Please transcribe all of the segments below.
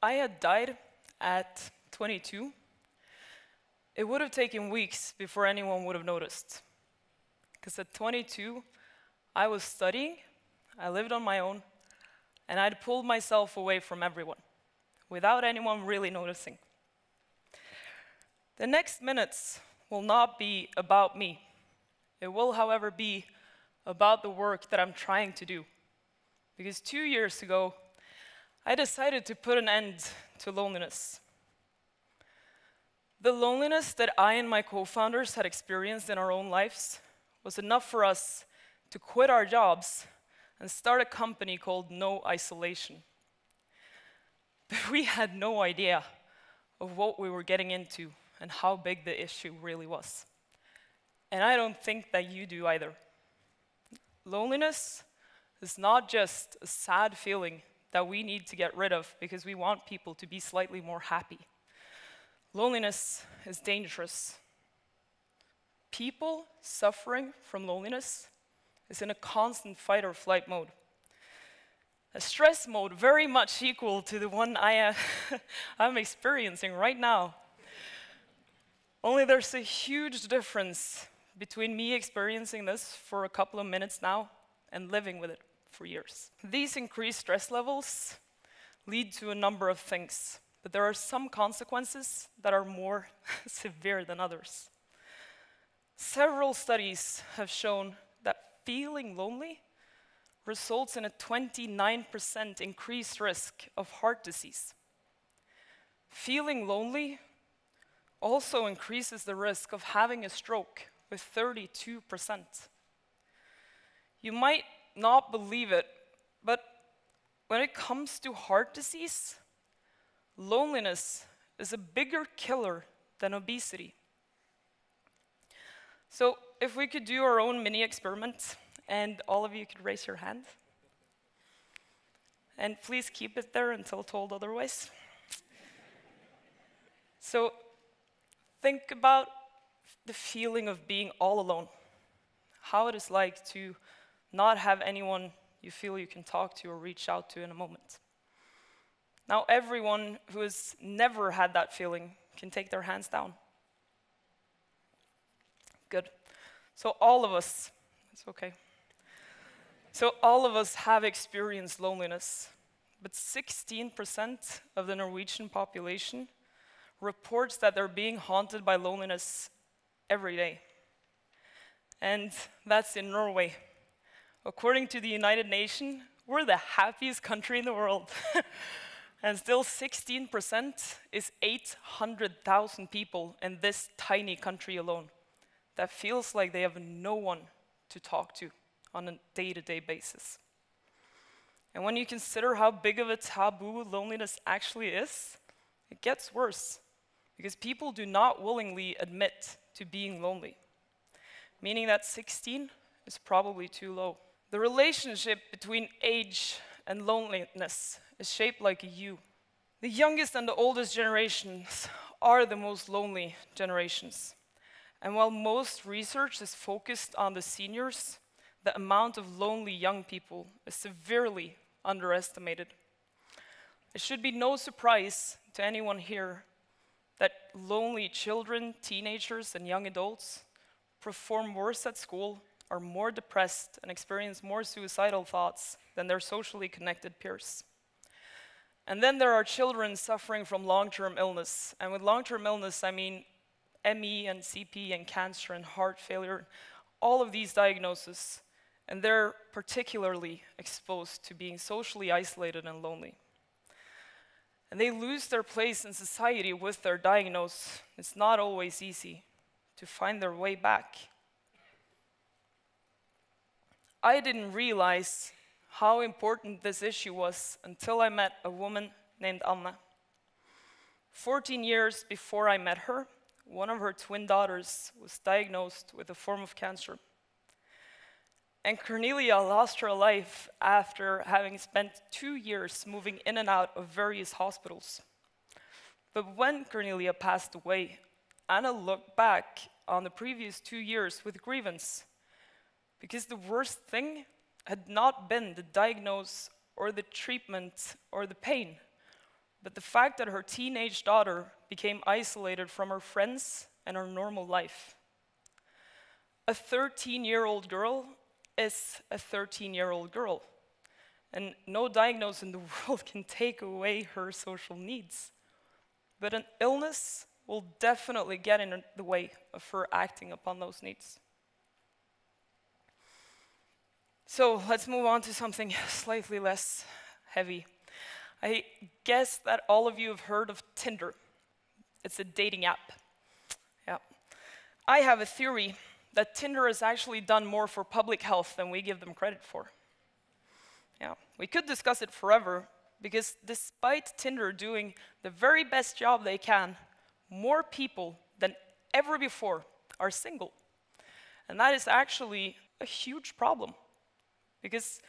I had died at 22, it would have taken weeks before anyone would have noticed. Because at 22, I was studying, I lived on my own, and I'd pulled myself away from everyone, without anyone really noticing. The next minutes will not be about me. It will, however, be about the work that I'm trying to do. Because 2 years ago, I decided to put an end to loneliness. The loneliness that I and my co-founders had experienced in our own lives was enough for us to quit our jobs and start a company called No Isolation. But we had no idea of what we were getting into and how big the issue really was. And I don't think that you do either. Loneliness is not just a sad feeling that we need to get rid of because we want people to be slightly more happy. Loneliness is dangerous. People suffering from loneliness is in a constant fight or flight mode. A stress mode very much equal to the one I'm experiencing right now. Only there's a huge difference between me experiencing this for a couple of minutes now and living with it for years. These increased stress levels lead to a number of things, but there are some consequences that are more severe than others. Several studies have shown that feeling lonely results in a 29% increased risk of heart disease. Feeling lonely also increases the risk of having a stroke with 32%. You might not believe it, but when it comes to heart disease, loneliness is a bigger killer than obesity. So if we could do our own mini experiment, and all of you could raise your hand. And please keep it there until told otherwise. So think about the feeling of being all alone. How it is like to not have anyone you feel you can talk to or reach out to in a moment. Now everyone who has never had that feeling can take their hands down. Good. So all of us, it's okay. So all of us have experienced loneliness, but 16% of the Norwegian population reports that they're being haunted by loneliness every day. And that's in Norway. According to the United Nations, we're the happiest country in the world. And still 16% is 800,000 people in this tiny country alone that feels like they have no one to talk to on a day-to-day basis. And when you consider how big of a taboo loneliness actually is, it gets worse, because people do not willingly admit to being lonely, meaning that 16 is probably too low. The relationship between age and loneliness is shaped like a U. The youngest and the oldest generations are the most lonely generations. And while most research is focused on the seniors, the amount of lonely young people is severely underestimated. It should be no surprise to anyone here that lonely children, teenagers, and young adults perform worse at school, are more depressed, and experience more suicidal thoughts than their socially connected peers. And then there are children suffering from long-term illness. And with long-term illness, I mean ME and CP and cancer and heart failure, all of these diagnoses. And they're particularly exposed to being socially isolated and lonely. And they lose their place in society with their diagnosis. It's not always easy to find their way back. I didn't realize how important this issue was until I met a woman named Anna. 14 years before I met her, one of her twin daughters was diagnosed with a form of cancer. And Cornelia lost her life after having spent 2 years moving in and out of various hospitals. But when Cornelia passed away, Anna looked back on the previous 2 years with grievance, because the worst thing had not been the diagnosis or the treatment or the pain, but the fact that her teenage daughter became isolated from her friends and her normal life. A 13-year-old girl is a 13-year-old girl, and no diagnosis in the world can take away her social needs. But an illness will definitely get in the way of her acting upon those needs. So let's move on to something slightly less heavy. I guess that all of you have heard of Tinder. It's a dating app. Yeah. I have a theory that Tinder has actually done more for public health than we give them credit for. Yeah. We could discuss it forever, because despite Tinder doing the very best job they can, more people than ever before are single. And that is actually a huge problem, because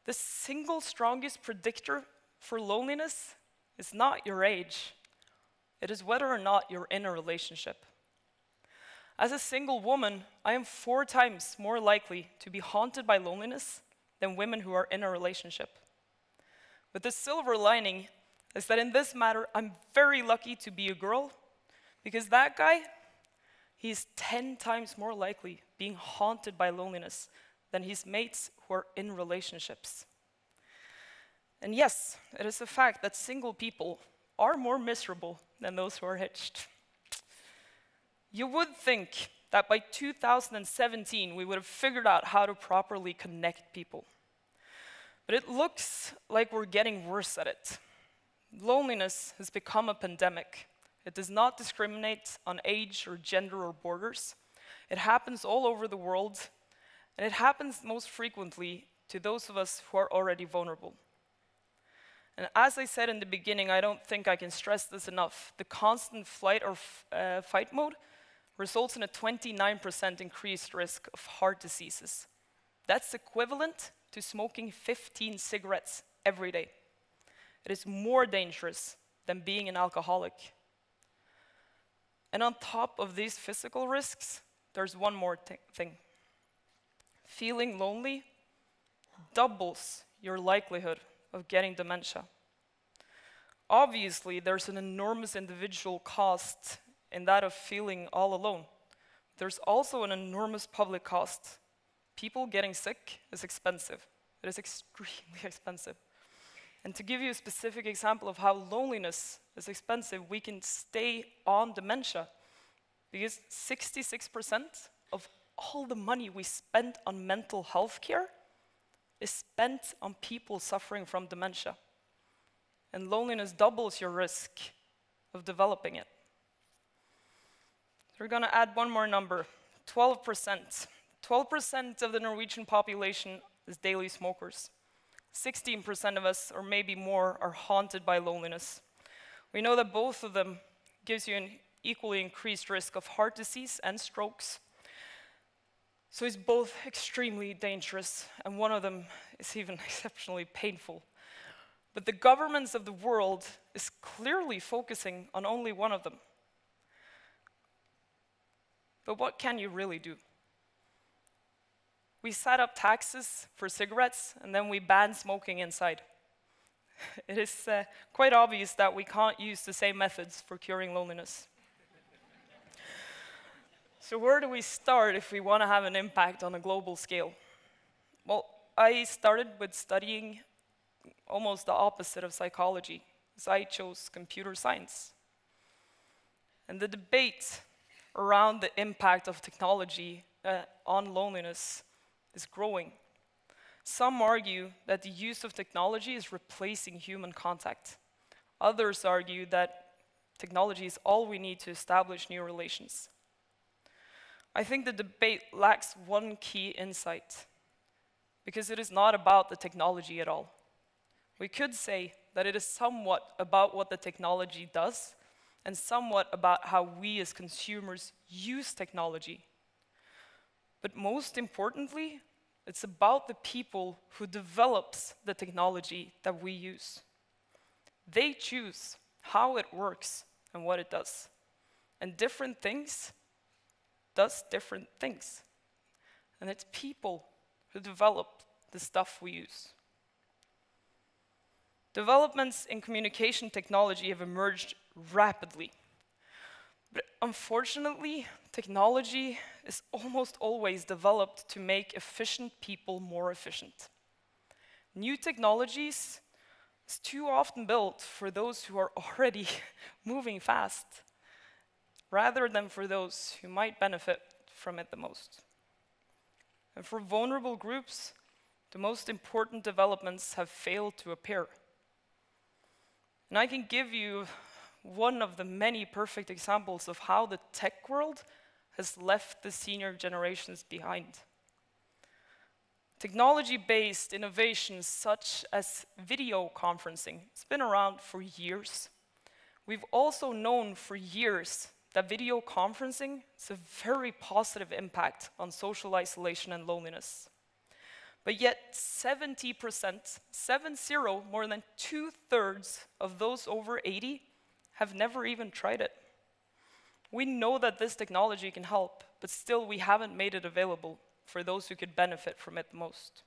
the single strongest predictor for loneliness is not your age. It is whether or not you're in a relationship. As a single woman, I am 4 times more likely to be haunted by loneliness than women who are in a relationship. But the silver lining is that in this matter, I'm very lucky to be a girl, because that guy, he's 10 times more likely being haunted by loneliness than his mates who are in relationships. And yes, it is a fact that single people are more miserable than those who are hitched. You would think that by 2017 we would have figured out how to properly connect people. But it looks like we're getting worse at it. Loneliness has become a pandemic. It does not discriminate on age or gender or borders. It happens all over the world, and it happens most frequently to those of us who are already vulnerable. And as I said in the beginning, I don't think I can stress this enough. The constant flight or fight mode results in a 29% increased risk of heart diseases. That's equivalent to smoking 15 cigarettes every day. It is more dangerous than being an alcoholic. And on top of these physical risks, there's one more thing. Feeling lonely doubles your likelihood of getting dementia. Obviously, there's an enormous individual cost in that of feeling all alone. There's also an enormous public cost. People getting sick is expensive. It is extremely expensive. And to give you a specific example of how loneliness is expensive, we can stay on dementia, because 66% of all the money we spend on mental health care is spent on people suffering from dementia. And loneliness doubles your risk of developing it. So we're going to add one more number, 12%. 12% of the Norwegian population is daily smokers. 16% of us, or maybe more, are haunted by loneliness. We know that both of them gives you an equally increased risk of heart disease and strokes. So it's both extremely dangerous, and one of them is even exceptionally painful. But the governments of the world is clearly focusing on only one of them. But what can you really do? We set up taxes for cigarettes, and then we ban smoking inside. It is quite obvious that we can't use the same methods for curing loneliness. So where do we start if we want to have an impact on a global scale? Well, I started with studying almost the opposite of psychology, as I chose computer science. And the debate around the impact of technology on loneliness is growing. Some argue that the use of technology is replacing human contact. Others argue that technology is all we need to establish new relations. I think the debate lacks one key insight, because it is not about the technology at all. We could say that it is somewhat about what the technology does, and somewhat about how we as consumers use technology. But most importantly, it's about the people who develops the technology that we use. They choose how it works and what it does. And different things does different things. And it's people who develop the stuff we use. Developments in communication technology have emerged rapidly. But unfortunately, technology is almost always developed to make efficient people more efficient. New technologies is too often built for those who are already moving fast, rather than for those who might benefit from it the most. And for vulnerable groups, the most important developments have failed to appear. And I can give you one of the many perfect examples of how the tech world has left the senior generations behind. Technology-based innovations such as video conferencing, it's been around for years. We've also known for years that video conferencing has a very positive impact on social isolation and loneliness. But yet 70%, 70, more than 2/3 of those over 80 have never even tried it. We know that this technology can help, but still we haven't made it available for those who could benefit from it the most.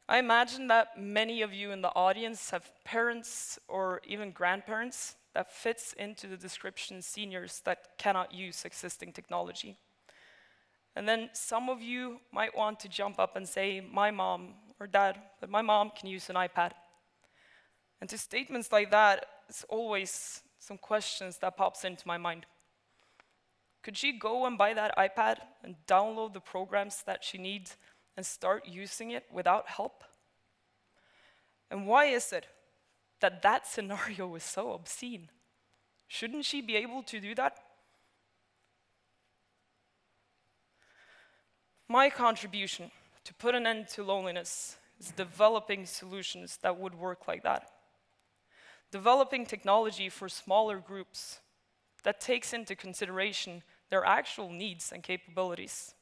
I imagine that many of you in the audience have parents or even grandparents that fits into the description seniors that cannot use existing technology. And then some of you might want to jump up and say, my mom or dad, but my mom can use an iPad. And to statements like that, it's always some questions that pops into my mind. Could she go and buy that iPad and download the programs that she needs and start using it without help? And why is it that that scenario is so obscene? Shouldn't she be able to do that? My contribution to put an end to loneliness is developing solutions that would work like that. Developing technology for smaller groups that takes into consideration their actual needs and capabilities.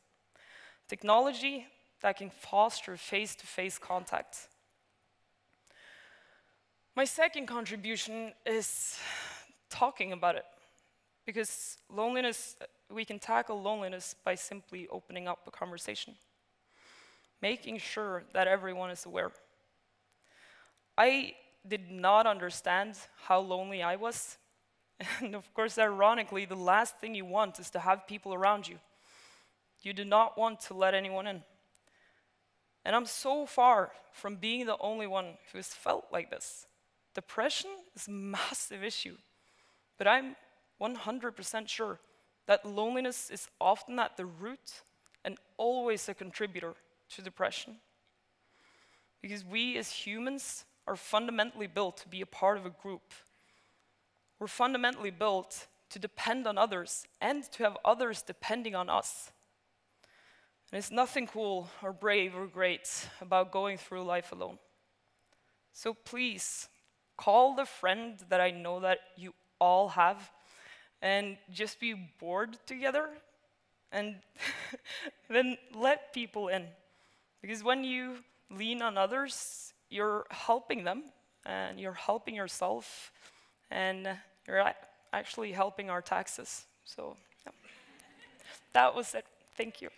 Technology that can foster face-to-face contact. My second contribution is talking about it, because loneliness, we can tackle loneliness by simply opening up a conversation, making sure that everyone is aware. I did not understand how lonely I was, and of course, ironically, the last thing you want is to have people around you. You do not want to let anyone in. And I'm so far from being the only one who has felt like this. Depression is a massive issue, but I'm 100% sure that loneliness is often at the root and always a contributor to depression. Because we as humans are fundamentally built to be a part of a group. We're fundamentally built to depend on others and to have others depending on us. And there's nothing cool or brave or great about going through life alone. So please, call the friend that I know that you all have and just be bored together and then let people in. Because when you lean on others, you're helping them and you're helping yourself and you're actually helping our taxes. So yeah. That was it. Thank you.